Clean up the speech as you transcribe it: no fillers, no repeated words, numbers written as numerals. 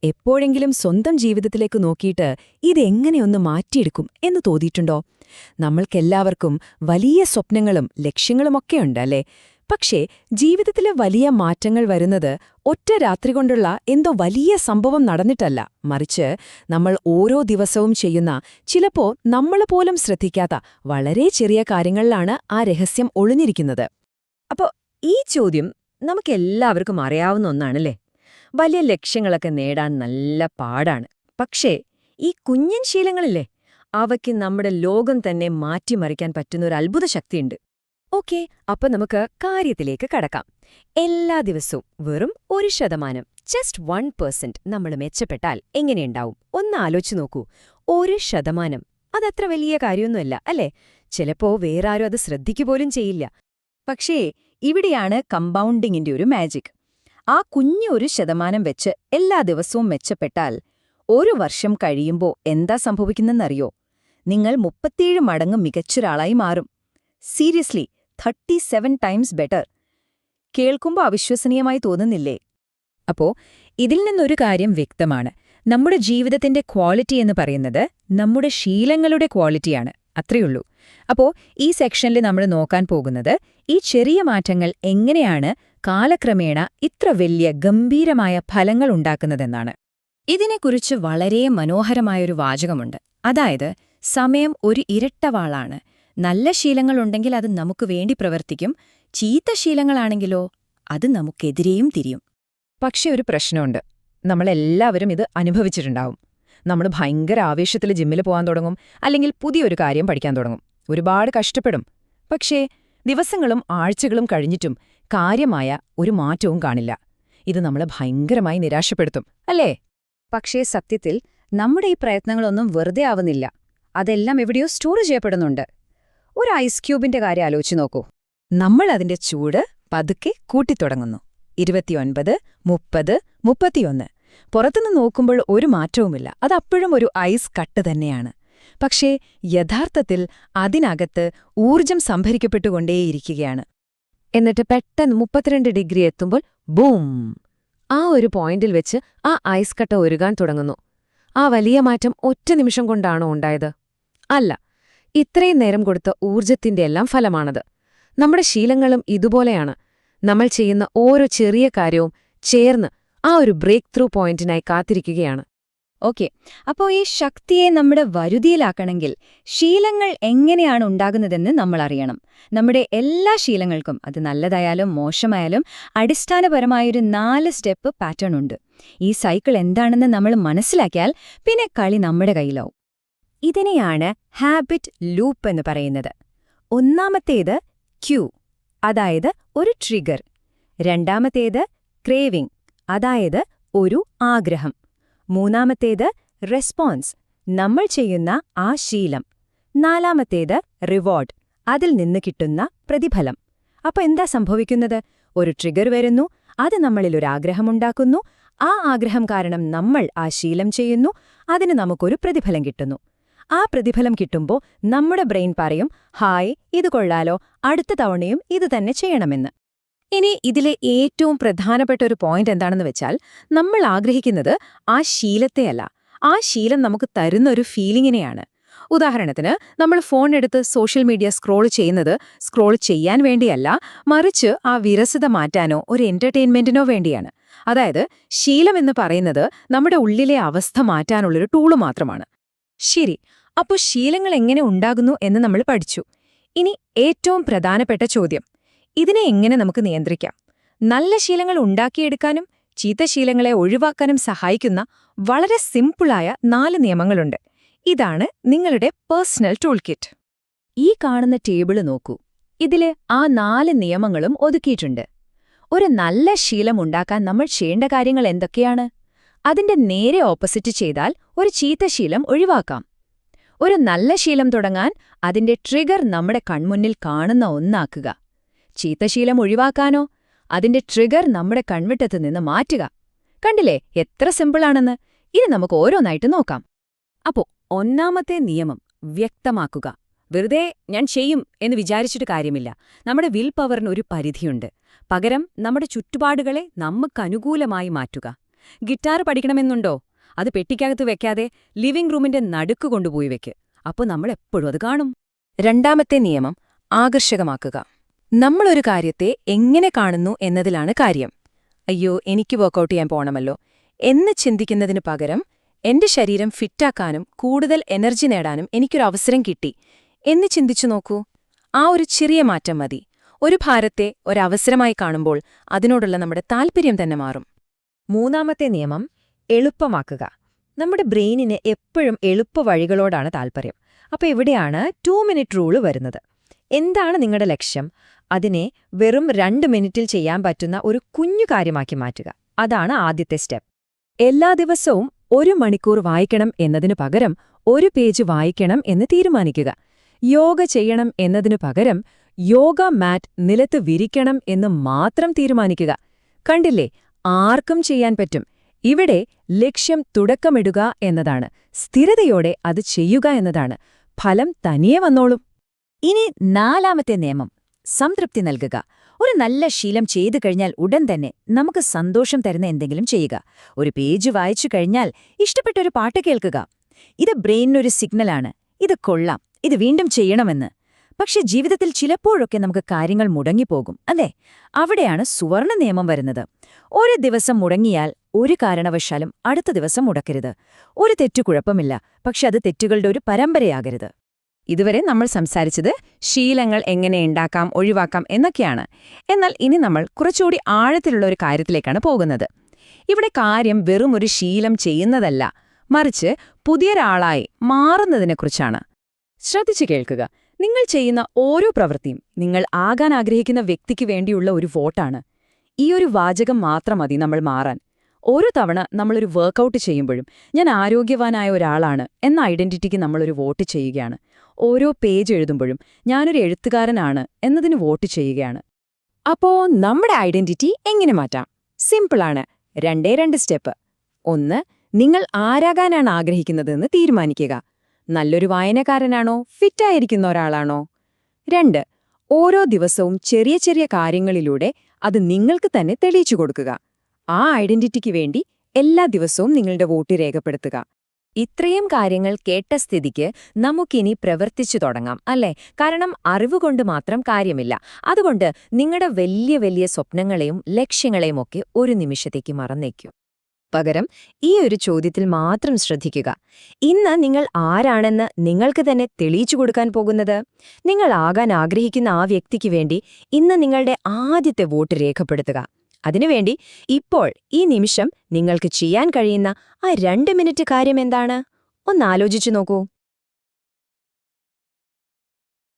എപ്പോഴെങ്കിലും സ്വന്തം ജീവിതത്തിലേക്ക് നോക്കിയിട്ട് ഇതെങ്ങനെയൊന്ന് മാറ്റിയെടുക്കും എന്ന് തോന്നിയിട്ടുണ്ടോ? നമ്മൾക്കെല്ലാവർക്കും വലിയ സ്വപ്നങ്ങളും ലക്ഷ്യങ്ങളുമൊക്കെയുണ്ട് അല്ലേ? പക്ഷേ ജീവിതത്തിലെ വലിയ മാറ്റങ്ങൾ വരുന്നത് ഒറ്റ രാത്രി കൊണ്ടുള്ള എന്തോ വലിയ സംഭവം നടന്നിട്ടല്ല, മറിച്ച് നമ്മൾ ഓരോ ദിവസവും ചെയ്യുന്ന, ചിലപ്പോ നമ്മൾ പോലും ശ്രദ്ധിക്കാത്ത വളരെ ചെറിയ കാര്യങ്ങളിലാണ് ആ രഹസ്യം ഒളിഞ്ഞിരിക്കുന്നത്. അപ്പോ ഈ ചോദ്യം നമുക്കെല്ലാവർക്കും അറിയാവുന്ന ഒന്നാണല്ലേ? വലിയ ലക്ഷ്യങ്ങളൊക്കെ നേടാൻ നല്ല പാടാണ്. പക്ഷേ ഈ കുഞ്ഞൻ ശീലങ്ങളില്ലേ, അവയ്ക്ക് നമ്മുടെ ലോകം തന്നെ മാറ്റിമറിക്കാൻ പറ്റുന്ന ഒരു അത്ഭുത ശക്തിയുണ്ട്. ഓക്കെ, അപ്പൊ നമുക്ക് കാര്യത്തിലേക്ക് കടക്കാം. എല്ലാ ദിവസവും വെറും 1%, ജസ്റ്റ് 1% നമ്മൾ മെച്ചപ്പെട്ടാൽ എങ്ങനെയുണ്ടാവും? ഒന്ന് ആലോചിച്ചു നോക്കൂ. 1%, അതത്ര വലിയ കാര്യമൊന്നുമല്ല അല്ലേ? ചിലപ്പോ വേറാരും അത് ശ്രദ്ധിക്കുപോലും ചെയ്യില്ല. പക്ഷേ ഇവിടെയാണ് കമ്പൗണ്ടിങ്ങിന്റെ ഒരു മാജിക്. ആ കുഞ്ഞു 1% വെച്ച് എല്ലാ ദിവസവും മെച്ചപ്പെട്ടാൽ 1 വർഷം കഴിയുമ്പോ എന്താ സംഭവിക്കുന്നെന്നറിയോ? നിങ്ങൾ 37 മടങ്ങ് മികച്ചൊരാളായി മാറും. Seriously, 37 times better. കേൾക്കുമ്പോ അവിശ്വസനീയമായി തോന്നുന്നില്ലേ? അപ്പോ ഇതിൽ നിന്നൊരു കാര്യം വ്യക്തമാണ്. നമ്മുടെ ജീവിതത്തിന്റെ ക്വാളിറ്റി എന്ന് പറയുന്നത് നമ്മുടെ ശീലങ്ങളുടെ ക്വാളിറ്റിയാണ്. അത്രയുള്ളൂ. അപ്പോ ഈ സെക്ഷനിൽ നമ്മൾ നോക്കാൻ പോകുന്നത് ഈ ചെറിയ മാറ്റങ്ങൾ എങ്ങനെയാണ് കാലക്രമേണ ഇത്ര വലിയ ഗംഭീരമായ ഫലങ്ങൾ ഉണ്ടാക്കുന്നതെന്നാണ്. ഇതിനെക്കുറിച്ച് വളരെ മനോഹരമായൊരു വാചകമുണ്ട്. അതായത്, സമയം ഒരു ഇരട്ടവാളാണ്. നല്ല ശീലങ്ങളുണ്ടെങ്കിൽ അത് നമുക്ക് വേണ്ടി പ്രവർത്തിക്കും, ചീത്ത ശീലങ്ങളാണെങ്കിലോ അത് നമുക്കെതിരെയും തിരിയും. പക്ഷെ ഒരു പ്രശ്നമുണ്ട്. നമ്മളെല്ലാവരും ഇത് അനുഭവിച്ചിട്ടുണ്ടാവും. നമ്മൾ ഭയങ്കര ആവേശത്തിൽ ജിമ്മിൽ പോകാൻ തുടങ്ങും, അല്ലെങ്കിൽ പുതിയൊരു കാര്യം പഠിക്കാൻ തുടങ്ങും. ഒരുപാട് കഷ്ടപ്പെടും. പക്ഷേ ദിവസങ്ങളും ആഴ്ചകളും കഴിഞ്ഞിട്ടും കാര്യമായ ഒരു മാറ്റവും കാണില്ല. ഇത് നമ്മളെ ഭയങ്കരമായി നിരാശപ്പെടുത്തും, അല്ലേ? പക്ഷേ സത്യത്തിൽ നമ്മുടെ ഈ പ്രയത്നങ്ങളൊന്നും വെറുതെ ആവുന്നില്ല. അതെല്ലാം എവിടെയോ സ്റ്റോർ ചെയ്യപ്പെടുന്നുണ്ട്. ഒരു ഐസ് ക്യൂബിന്റെ കാര്യം ആലോചിച്ച് നോക്കൂ. നമ്മൾ അതിന്റെ ചൂട് പതുക്കെ കൂട്ടിത്തുടങ്ങുന്നു. 29, 30, 31. പുറത്തുനിന്ന് നോക്കുമ്പോൾ ഒരു മാറ്റവുമില്ല. അതപ്പോഴും ഒരു ഐസ് കട്ട് തന്നെയാണ്. പക്ഷേ യഥാർത്ഥത്തിൽ അതിനകത്ത് ഊർജം സംഭരിക്കപ്പെട്ടുകൊണ്ടേയിരിക്കുകയാണ്. എന്നിട്ട് പെട്ടെന്ന് 32 ഡിഗ്രി എത്തുമ്പോൾ ബൂം! ആ ഒരു പോയിന്റിൽ വെച്ച് ആ ഐസ് കട്ട ഉരുകാൻ തുടങ്ങുന്നു. ആ വലിയ മാറ്റം ഒറ്റ നിമിഷം കൊണ്ടാണോ ഉണ്ടായത്? അല്ല. ഇത്രയും നേരം കൊടുത്ത ഊർജത്തിന്റെ എല്ലാം ഫലമാണത്. നമ്മുടെ ശീലങ്ങളും ഇതുപോലെയാണ്. നമ്മൾ ചെയ്യുന്ന ഓരോ ചെറിയ കാര്യവും ചേർന്ന് ആ ഒരു ബ്രേക്ക് ത്രൂ പോയിന്റിനായി കാത്തിരിക്കുകയാണ്. ഓക്കെ, അപ്പോൾ ഈ ശക്തിയെ നമ്മുടെ വരുതിയിലാക്കണമെങ്കിൽ ശീലങ്ങൾ എങ്ങനെയാണ് ഉണ്ടാകുന്നതെന്ന് നമ്മൾ അറിയണം. നമ്മുടെ എല്ലാ ശീലങ്ങൾക്കും, അത് നല്ലതായാലും മോശമായാലും, അടിസ്ഥാനപരമായൊരു 4 സ്റ്റെപ്പ് പാറ്റേൺ ഉണ്ട്. ഈ സൈക്കിൾ എന്താണെന്ന് നമ്മൾ മനസ്സിലാക്കിയാൽ പിന്നെ കളി നമ്മുടെ കയ്യിലാവും. ഇതിനെയാണ് ഹാബിറ്റ് ലൂപ്പ് എന്ന് പറയുന്നത്. ഒന്നാമത്തേത് ക്യൂ, അതായത് ഒരു ട്രിഗർ. രണ്ടാമത്തേത് ക്രേവിംഗ്, അതായത് ഒരു ആഗ്രഹം. മൂന്നാമത്തേത് റെസ്പോൺസ്, നമ്മൾ ചെയ്യുന്ന ആ ശീലം. നാലാമത്തേത് റിവാർഡ്, അതിൽ നിന്ന് കിട്ടുന്ന പ്രതിഫലം. അപ്പൊ എന്താ സംഭവിക്കുന്നത്? ഒരു ട്രിഗർ വരുന്നു, അത് നമ്മളിൽ ഒരു ആഗ്രഹമുണ്ടാക്കുന്നു. ആ ആഗ്രഹം കാരണം നമ്മൾ ആ ശീലം ചെയ്യുന്നു, അതിന് നമുക്കൊരു പ്രതിഫലം കിട്ടുന്നു. ആ പ്രതിഫലം കിട്ടുമ്പോൾ നമ്മുടെ ബ്രെയിൻ പറയും, ഹായ്, ഇത് കൊള്ളാലോ, അടുത്ത തവണയും ഇത് തന്നെ ചെയ്യണമെന്ന്. ഇനി ഇതിലെ ഏറ്റവും പ്രധാനപ്പെട്ട ഒരു പോയിന്റ് എന്താണെന്ന് വെച്ചാൽ, നമ്മൾ ആഗ്രഹിക്കുന്നത് ആ ശീലത്തെയല്ല, ആ ശീലം നമുക്ക് തരുന്നൊരു ഫീലിങ്ങിനെയാണ്. ഉദാഹരണത്തിന്, നമ്മൾ ഫോൺ എടുത്ത് സോഷ്യൽ മീഡിയ സ്ക്രോൾ ചെയ്യുന്നത് സ്ക്രോൾ ചെയ്യാൻ വേണ്ടിയല്ല, മറിച്ച് ആ വിരസത മാറ്റാനോ ഒരു എന്റർടൈൻമെന്റിനോ വേണ്ടിയാണ്. അതായത് ശീലമെന്ന് പറയുന്നത് നമ്മുടെ ഉള്ളിലെ അവസ്ഥ മാറ്റാനുള്ളൊരു ടൂള് മാത്രമാണ്. ശരി, അപ്പോൾ ശീലങ്ങൾ എങ്ങനെ ഉണ്ടാകുന്നു എന്ന് നമ്മൾ പഠിച്ചു. ഇനി ഏറ്റവും പ്രധാനപ്പെട്ട ചോദ്യം, ഇതിനെ എങ്ങനെ നമുക്ക് നിയന്ത്രിക്കാം? നല്ല ശീലങ്ങൾ ഉണ്ടാക്കിയെടുക്കാനും ചീത്ത ശീലങ്ങളെ ഒഴിവാക്കാനും സഹായിക്കുന്ന വളരെ സിമ്പിളായ 4 നിയമങ്ങളുണ്ട്. ഇതാണ് നിങ്ങളുടെ പേഴ്സണൽ ടൂൾ കിറ്റ്. ഈ കാണുന്ന ടേബിള് നോക്കൂ. ഇതില് ആ 4 നിയമങ്ങളും ഒതുക്കിയിട്ടുണ്ട്. ഒരു നല്ല ശീലം ഉണ്ടാക്കാൻ നമ്മൾ ചെയ്യേണ്ട കാര്യങ്ങൾ എന്തൊക്കെയാണ്? അതിന്റെ നേരെ ഓപ്പോസിറ്റ് ചെയ്താൽ ഒരു ചീത്ത ശീലം ഒഴിവാക്കാം. ഒരു നല്ല ശീലം തുടങ്ങാൻ അതിന്റെ ട്രിഗർ നമ്മുടെ കൺമുന്നിൽ കാണുന്ന ഒന്നാക്കുക. ചീത്തശീലം ഒഴിവാക്കാനോ അതിന്റെ ട്രിഗർ നമ്മുടെ കൺവിട്ടത്ത് നിന്ന് മാറ്റുക. കണ്ടില്ലേ എത്ര സിമ്പിളാണെന്ന്? ഇനി നമുക്ക് ഓരോന്നായിട്ട് നോക്കാം. അപ്പോ ഒന്നാമത്തെ നിയമം വ്യക്തമാക്കുക. വെറുതെ ഞാൻ ചെയ്യും എന്ന് വിചാരിച്ചിട്ട് കാര്യമില്ല. നമ്മുടെ വിൽ പവറിന് ഒരു പരിധിയുണ്ട്. പകരം നമ്മുടെ ചുറ്റുപാടുകളെ നമുക്കനുകൂലമായി മാറ്റുക. ഗിറ്റാർ പഠിക്കണമെന്നുണ്ടോ? അത് പെട്ടിക്കകത്ത് വെക്കാതെ ലിവിംഗ് റൂമിന്റെ നടുക്ക് കൊണ്ടുപോയി വെക്ക്. അപ്പോൾ നമ്മൾ എപ്പോഴും അത് കാണും. രണ്ടാമത്തെ നിയമം ആകർഷകമാക്കുക. നമ്മളൊരു കാര്യത്തെ എങ്ങനെ കാണുന്നു എന്നതിലാണ് കാര്യം. അയ്യോ, എനിക്ക് വർക്കൗട്ട് ചെയ്യാൻ പോണമല്ലോ എന്ന് ചിന്തിക്കുന്നതിനു പകരം എന്റെ ശരീരം ഫിറ്റാക്കാനും കൂടുതൽ എനർജി നേടാനും എനിക്കൊരു അവസരം കിട്ടി എന്ന് ചിന്തിച്ചു നോക്കൂ. ആ ഒരു ചെറിയ മാറ്റം മതി. ഒരു ഭാരത്തെ ഒരവസരമായി കാണുമ്പോൾ അതിനോടുള്ള നമ്മുടെ താൽപ്പര്യം തന്നെ മാറും. മൂന്നാമത്തെ നിയമം എളുപ്പമാക്കുക. നമ്മുടെ ബ്രെയിനിന് എപ്പോഴും എളുപ്പ വഴികളോടാണ് താൽപ്പര്യം. അപ്പോൾ ഇവിടെയാണ് 2 മിനിറ്റ് റൂള് വരുന്നത്. എന്താണ് നിങ്ങളുടെ ലക്ഷ്യം? അതിനെ വെറും 2 മിനിറ്റിൽ ചെയ്യാൻ പറ്റുന്ന ഒരു കുഞ്ഞു കാര്യമാക്കി മാറ്റുക. അതാണ് ആദ്യത്തെ സ്റ്റെപ്പ്. എല്ലാ ദിവസവും 1 മണിക്കൂർ വായിക്കണം എന്നതിനു പകരം 1 പേജ് വായിക്കണം എന്ന് തീരുമാനിക്കുക. യോഗ ചെയ്യണം എന്നതിനു പകരം യോഗ മാറ്റ് നിലത്ത് വിരിക്കണം എന്ന് മാത്രം തീരുമാനിക്കുക. കണ്ടില്ലേ, ആർക്കും ചെയ്യാൻ പറ്റും. ഇവിടെ ലക്ഷ്യം തുടക്കമിടുക എന്നതാണ്, സ്ഥിരതയോടെ അത് ചെയ്യുക എന്നതാണ്. ഫലം തനിയെ വന്നോളും. ഇനി 4ാമത്തെ നിയമം സംതൃപ്തി നൽകുക. ഒരു നല്ല ശീലം ചെയ്തു കഴിഞ്ഞാൽ ഉടൻ തന്നെ നമുക്ക് സന്തോഷം തരുന്ന എന്തെങ്കിലും ചെയ്യുക. ഒരു പേജ് വായിച്ചു കഴിഞ്ഞാൽ ഇഷ്ടപ്പെട്ടൊരു പാട്ട് കേൾക്കുക. ഇത് ബ്രെയിനിനൊരു സിഗ്നലാണ്, ഇത് കൊള്ളാം, ഇത് വീണ്ടും ചെയ്യണമെന്ന്. പക്ഷെ ജീവിതത്തിൽ ചിലപ്പോഴൊക്കെ നമുക്ക് കാര്യങ്ങൾ മുടങ്ങിപ്പോകും, അല്ലേ? അവിടെയാണ് സുവർണ നിയമം വരുന്നത്. ഒരു ദിവസം മുടങ്ങിയാൽ ഒരു കാരണവശാലും അടുത്ത ദിവസം മുടക്കരുത്. ഒരു തെറ്റു കുഴപ്പമില്ല, പക്ഷെ അത് തെറ്റുകളുടെ ഒരു പരമ്പരയാകരുത്. ഇതുവരെ നമ്മൾ സംസാരിച്ചത് ശീലങ്ങൾ എങ്ങനെ ഉണ്ടാക്കാം, ഒഴിവാക്കാം എന്നൊക്കെയാണ്. എന്നാൽ ഇനി നമ്മൾ കുറച്ചുകൂടി ആഴത്തിലുള്ള ഒരു കാര്യത്തിലേക്കാണ് പോകുന്നത്. ഇവിടെ കാര്യം വെറും ഒരു ശീലം ചെയ്യുന്നതല്ല, മറിച്ച് പുതിയൊരാളായി മാറുന്നതിനെക്കുറിച്ചാണ്. ശ്രദ്ധിച്ചു കേൾക്കുക. നിങ്ങൾ ചെയ്യുന്ന ഓരോ പ്രവൃത്തിയും നിങ്ങൾ ആകാൻ ആഗ്രഹിക്കുന്ന വ്യക്തിക്ക് വേണ്ടിയുള്ള ഒരു വോട്ടാണ്. ഈ ഒരു വാചകം മാത്രം മതി നമ്മൾ മാറാൻ. ഓരോ തവണ നമ്മളൊരു വർക്കൗട്ട് ചെയ്യുമ്പോഴും ഞാൻ ആരോഗ്യവാനായ ഒരാളാണ് എന്ന ഐഡന്റിറ്റിക്ക് നമ്മളൊരു വോട്ട് ചെയ്യുകയാണ്. ഓരോ പേജ് എഴുതുമ്പോഴും ഞാനൊരു എഴുത്തുകാരനാണ് എന്നതിന് വോട്ട് ചെയ്യുകയാണ്. അപ്പോ നമ്മുടെ ഐഡന്റിറ്റി എങ്ങനെ മാറ്റാം? സിമ്പിളാണ്. 2 സ്റ്റെപ്പ്. 1. നിങ്ങൾ ആരാകാനാണ് ആഗ്രഹിക്കുന്നതെന്ന് തീരുമാനിക്കുക. നല്ലൊരു വായനക്കാരനാണോ, ഫിറ്റായിരിക്കുന്ന ഒരാളാണോ? 2. ഓരോ ദിവസവും ചെറിയ ചെറിയ കാര്യങ്ങളിലൂടെ അത് നിങ്ങൾക്ക് തന്നെ തെളിയിച്ചു കൊടുക്കുക. ആ ഐഡന്റിറ്റിക്ക് വേണ്ടി എല്ലാ ദിവസവും നിങ്ങളുടെ വോട്ട് രേഖപ്പെടുത്തുക. ഇത്രയും കാര്യങ്ങൾ കേട്ട സ്ഥിതിക്ക് നമുക്കിനി പ്രവർത്തിച്ചു തുടങ്ങാം, അല്ലേ? കാരണം അറിവുകൊണ്ട് മാത്രം കാര്യമില്ല. അതുകൊണ്ട് നിങ്ങളുടെ വലിയ വലിയ സ്വപ്നങ്ങളെയും ലക്ഷ്യങ്ങളെയും ഒക്കെ ഒരു നിമിഷത്തേക്ക് മറന്നേക്കൂ. പകരം ഈ ഒരു ചോദ്യത്തിൽ മാത്രം ശ്രദ്ധിക്കുക. ഇന്ന് നിങ്ങൾ ആരാണെന്ന് നിങ്ങൾക്ക് തന്നെ തെളിയിച്ചു കൊടുക്കാൻ പോകുന്നത്? നിങ്ങൾ ആകാൻ ആഗ്രഹിക്കുന്ന ആ വ്യക്തിക്ക് വേണ്ടി ഇന്ന് നിങ്ങളുടെ ആദ്യത്തെ വോട്ട് രേഖപ്പെടുത്തുക. അതിനുവേണ്ടി ഇപ്പോൾ ഈ നിമിഷം നിങ്ങൾക്ക് ചെയ്യാൻ കഴിയുന്ന ആ 2 മിനിറ്റ് കാര്യം എന്താണ്? ഒന്നാലോചിച്ചു നോക്കൂ.